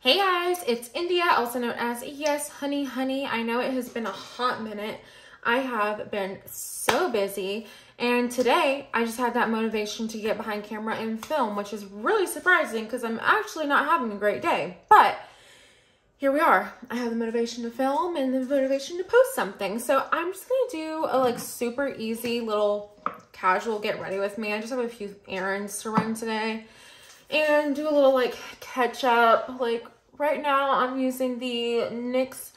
Hey guys, it's India, also known as YesHoneyHoney. I know it has been a hot minute. I have been so busy, and today I just had that motivation to get behind camera and film, which is really surprising because I'm actually not having a great day. But here we are. I have the motivation to film and the motivation to post something. So I'm just gonna do a super easy little casual get ready with me. I just have a few errands to run today and do a little catch up. Right now I'm using the NYX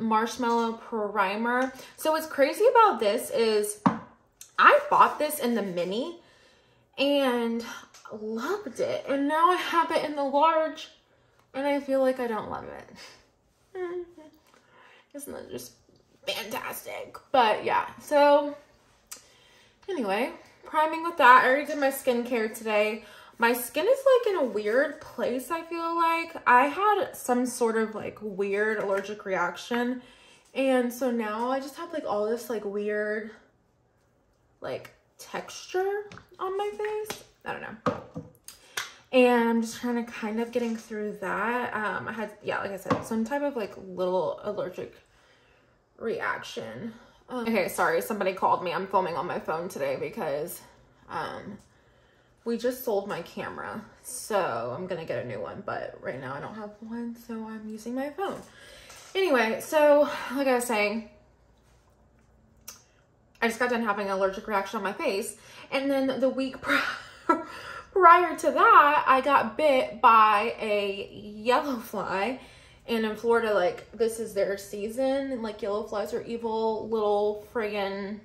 marshmallow primer. So what's crazy about this is I bought this in the mini and loved it, and now I have it in the large and I feel like I don't love it. Isn't that just fantastic? But yeah, so anyway, priming with that. I already did my skincare today. My skin is in a weird place, I feel like. I had some sort of weird allergic reaction. And so now I just have all this weird texture on my face. I don't know. And I'm just trying to kind of getting through that. I had, yeah, like I said, some type of little allergic reaction. Okay, sorry, somebody called me. I'm filming on my phone today because we just sold my camera, so I'm gonna get a new one, but right now I don't have one, so I'm using my phone. Anyway, so like I was saying, I just got done having an allergic reaction on my face, and then the week prior to that, I got bit by a yellow fly. And in Florida, this is their season, and yellow flies are evil little friggin'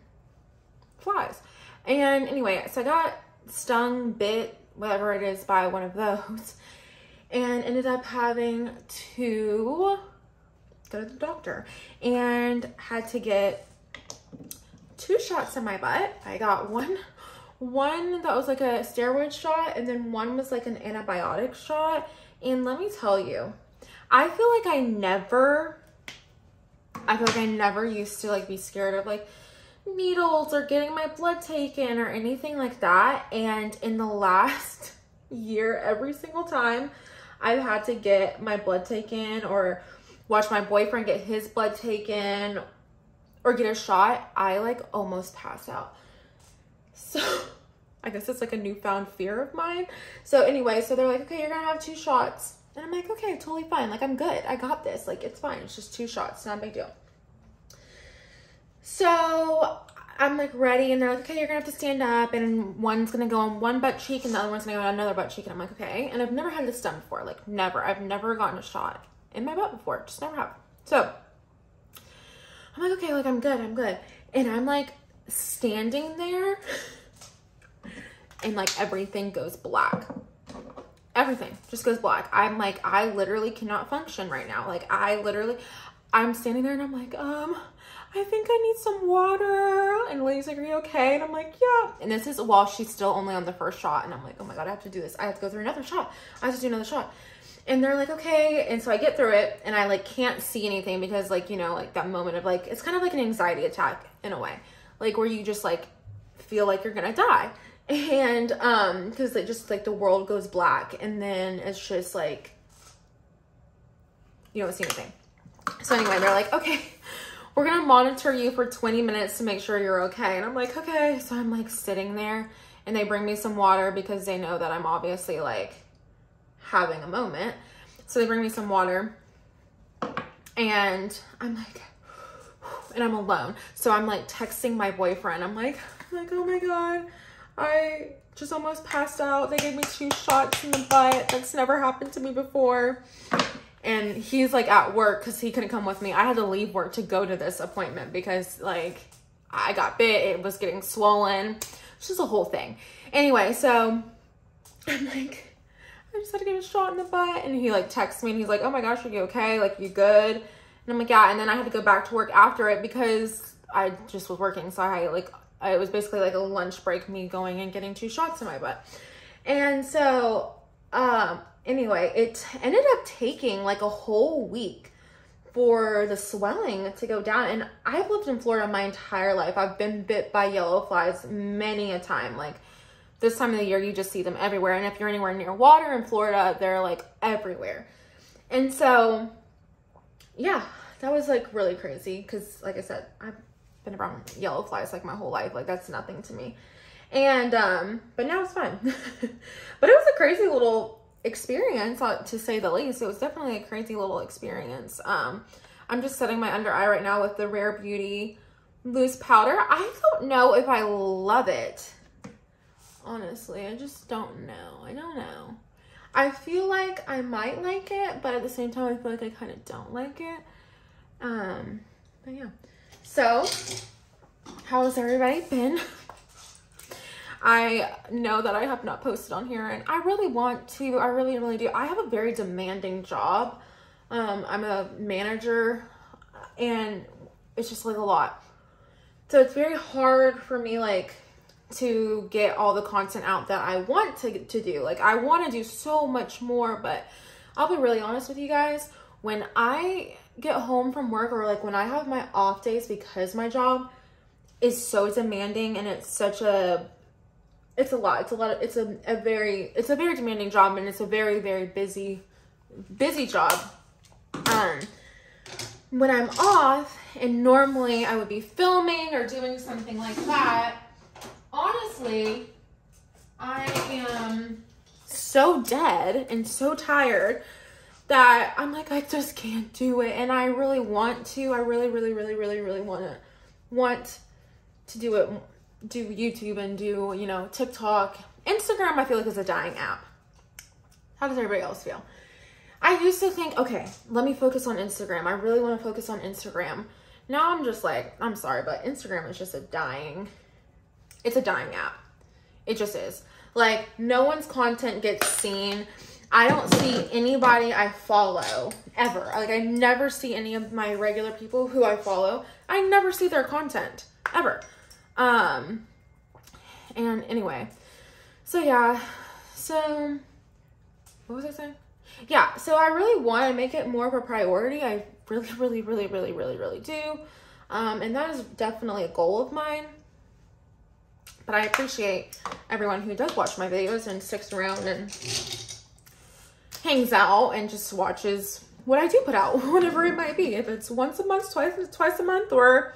flies. And anyway, so I got stung, bit, whatever it is, by one of those, and ended up having to go to the doctor and had to get 2 shots in my butt. I got one that was a steroid shot, and then one was an antibiotic shot. And let me tell you, I feel like I never used to be scared of needles or getting my blood taken or anything like that. And in the last year, every single time I've had to get my blood taken or watch my boyfriend get his blood taken or get a shot, I almost pass out. So I guess it's a newfound fear of mine. So anyway, so they're okay, you're gonna have 2 shots. And I'm okay, totally fine. I'm good. I got this. It's fine. It's just 2 shots. Not a big deal. So I'm ready, and they're okay, you're gonna have to stand up, and one's gonna go on one butt cheek and the other one's gonna go on another butt cheek. And I'm okay. And I've never had this done before. Never. I've never gotten a shot in my butt before. Just never have. So I'm okay, I'm good. And I'm standing there and everything goes black. Everything just goes black. I'm I literally cannot function right now. I'm standing there and I'm I think I need some water. And the lady's are you okay? And I'm yeah. And this is while she's still only on the first shot. And I'm oh my God, I have to do this. I have to go through another shot. I have to do another shot. And they're okay. And so I get through it, and I can't see anything because that moment of it's kind of an anxiety attack in a way. Where you just feel you're gonna die. And because just the world goes black, and then it's just you don't see anything. So anyway, they're okay, we're gonna monitor you for 20 minutes to make sure you're okay. And I'm okay. So I'm sitting there, and they bring me some water because they know that I'm obviously having a moment. So they bring me some water, and I'm and I'm alone. So I'm texting my boyfriend. I'm oh my God, I just almost passed out. They gave me 2 shots in the butt. That's never happened to me before. And he's at work because he couldn't come with me. I had to leave work to go to this appointment because I got bit. It was getting swollen. It's just a whole thing. Anyway, so I'm I just had to get a shot in the butt. And he texts me, and he's oh my gosh, are you okay? You good? And I'm yeah. And then I had to go back to work after it because I just was working. So I it was basically a lunch break, me going and getting 2 shots in my butt. And so, anyway, it ended up taking a whole week for the swelling to go down. And I've lived in Florida my entire life. I've been bit by yellow flies many a time. This time of the year, you just see them everywhere. And if you're anywhere near water in Florida, they're everywhere. And so, yeah, that was like really crazy because, like I said, I've been around yellow flies like my whole life. Like that's nothing to me. And, but now it's fine. But it was a crazy little experience, to say the least. It was definitely a crazy little experience. I'm just setting my under eye right now with the Rare Beauty loose powder. I don't know if I love it. Honestly, I just don't know. I don't know. I feel like I might like it, but at the same time, I feel like I kind of don't like it. But yeah. So, how has everybody been? I know that I have not posted on here, and I really want to. I really, really do. I have a very demanding job. I'm a manager, and it's just like a lot. So it's very hard for me, like, to get all the content out that I want to do. Like, I want to do so much more, but I'll be really honest with you guys. When I get home from work, or like when I have my off days, because my job is so demanding and it's such a, it's a lot. It's a very demanding job, and it's a very, very busy job. When I'm off, and normally I would be filming or doing something like that, honestly, I am so dead and so tired that I'm like, I just can't do it. And I really want to. I really want to do it, do YouTube and do, you know, TikTok. Instagram, I feel like, is a dying app. How does everybody else feel? I used to think, okay, let me focus on Instagram. I really want to focus on Instagram. Now I'm just like, I'm sorry, but Instagram is just it's a dying app. It just is. Like, no one's content gets seen. I don't see anybody I follow ever. Like, I never see any of my regular people who I follow. I never see their content ever. And anyway, so yeah, so what was I saying? Yeah, so I really want to make it more of a priority. I really do. And that is definitely a goal of mine. But I appreciate everyone who does watch my videos and sticks around and hangs out and just watches what I do put out, whatever it might be. If it's once a month, twice a month, or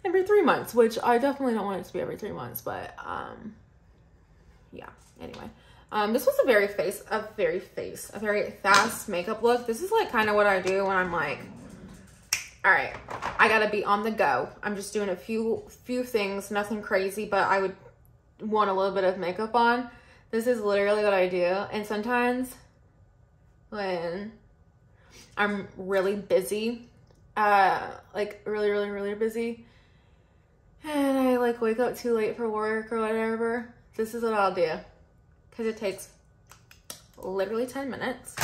every 3 months, which I definitely don't want it to be every 3 months, but yeah, anyway. This was a very fast makeup look. This is like kind of what I do when I'm like, all right, I gotta be on the go. I'm just doing a few things, nothing crazy, but I would want a little bit of makeup on. This is literally what I do. And sometimes when I'm really busy, like really busy, and I like wake up too late for work or whatever, this is what I'll do. Because it takes literally 10 minutes.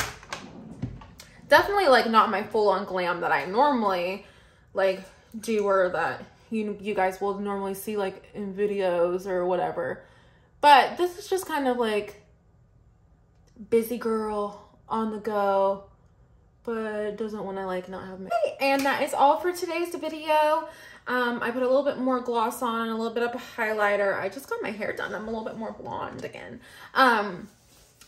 Definitely like not my full-on glam that I normally like do, or that you guys will normally see like in videos or whatever. But this is just kind of like busy girl on the go, but doesn't want to like not have makeup. And that is all for today's video. I put a little bit more gloss on, a little bit of a highlighter. I just got my hair done. I'm a little bit more blonde again.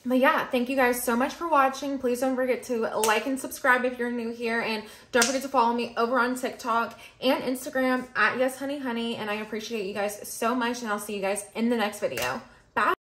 But yeah, thank you guys so much for watching. Please don't forget to like and subscribe if you're new here. And don't forget to follow me over on TikTok and Instagram at YesHoneyHoney. And I appreciate you guys so much. And I'll see you guys in the next video.